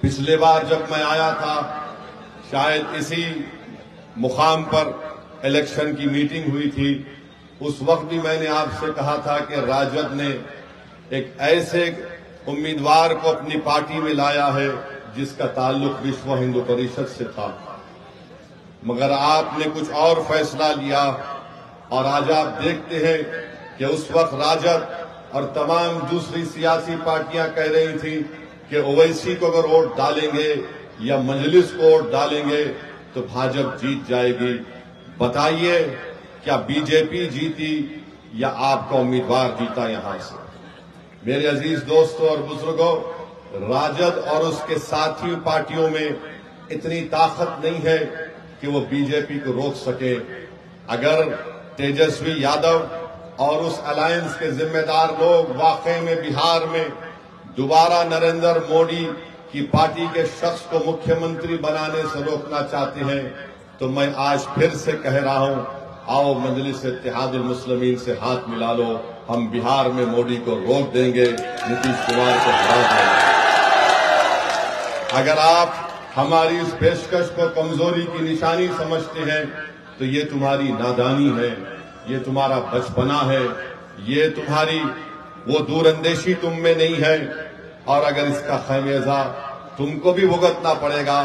پچھلے بار جب میں آیا تھا شاید اسی مقام پر الیکشن کی میٹنگ ہوئی تھی، اس وقت بھی میں نے آپ سے کہا تھا کہ راجد نے ایک ایسے امیدوار کو اپنی پارٹی میں لایا ہے جس کا تعلق وشو ہندو پریشد سے تھا، مگر آپ نے کچھ اور فیصلہ لیا اور آج آپ دیکھتے ہیں کہ اس وقت راجد اور تمام دوسری سیاسی پارٹیاں کہہ رہی تھیں کہ اویسی کو اگر ووٹ ڈالیں گے یا مجلس کو ووٹ ڈالیں گے تو بھاجپ جیت جائے گی۔ بتائیے کیا بی جے پی جیتی یا آپ کا امیدوار جیتا یہاں سے؟ میرے عزیز دوستوں اور بزرگوں، راجد اور اس کے ساتھی پارٹیوں میں اتنی طاقت نہیں ہے کہ وہ بی جے پی کو روک سکے۔ اگر تیجسوی یادو اور اس الائنس کے ذمہ دار لوگ واقعی میں بہار میں دوبارہ نریندر مودی کی پارٹی کے شخص کو مکھیہ منتری بنانے سے روکنا چاہتے ہیں تو میں آج پھر سے کہہ رہا ہوں، آؤ مجلس اتحاد المسلمین سے ہاتھ ملا لو، ہم بہار میں مودی کو روک دیں گے، نتیش کمار کو ہرا دیں گے۔ اگر آپ ہماری اس پیشکش کو کمزوری کی نشانی سمجھتے ہیں تو یہ تمہاری نادانی ہے، یہ تمہارا بچپنا ہے، یہ تمہاری وہ دور اندیشی تم میں نہیں ہے، اور اگر اس کا خمیازہ تم کو بھی بھگتنا پڑے گا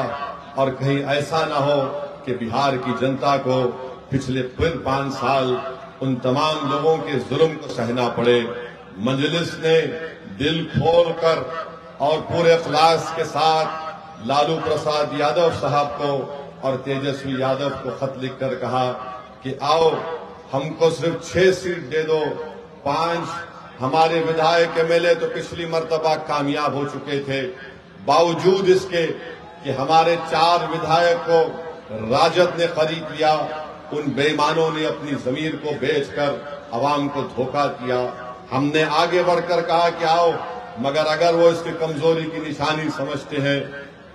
اور کہیں ایسا نہ ہو کہ بہار کی جنتا کو پچھلے 5 سال ان تمام لوگوں کے ظلم کو سہنا پڑے۔ مجلس نے دل کھول کر اور پورے اخلاص کے ساتھ لالو پرساد یادو صاحب کو اور تیجسوی یادو کو خط لکھ کر کہا کہ آؤ ہم کو صرف 6 سیٹ دے دو، 5 ہمارے ودھائک ایم ایل اے تو پچھلی مرتبہ کامیاب ہو چکے تھے، باوجود اس کے کہ ہمارے 4 ودھائک کو راجد نے خرید لیا، ان بے ایمانوں نے اپنی ضمیر کو بیچ کر عوام کو دھوکہ دیا۔ ہم نے آگے بڑھ کر کہا کہ آؤ، مگر اگر وہ اس کی کمزوری کی نشانی سمجھتے ہیں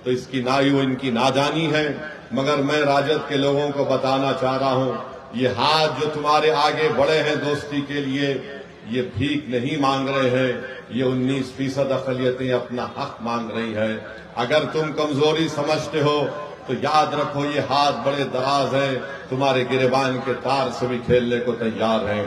تو اس کی ان کی نادانی ہے۔ مگر میں راجد کے لوگوں کو بتانا چاہ رہا ہوں، یہ ہاتھ جو تمہارے آگے بڑے ہیں دوستی کے لیے، یہ بھیک نہیں مانگ رہے ہیں، یہ 19% اقلیتیں اپنا حق مانگ رہی ہیں۔ اگر تم کمزوری سمجھتے ہو تو یاد رکھو یہ ہاتھ بڑے دراز ہیں، تمہارے گریبان کے تار سے بھی کھیلنے کو تیار ہیں۔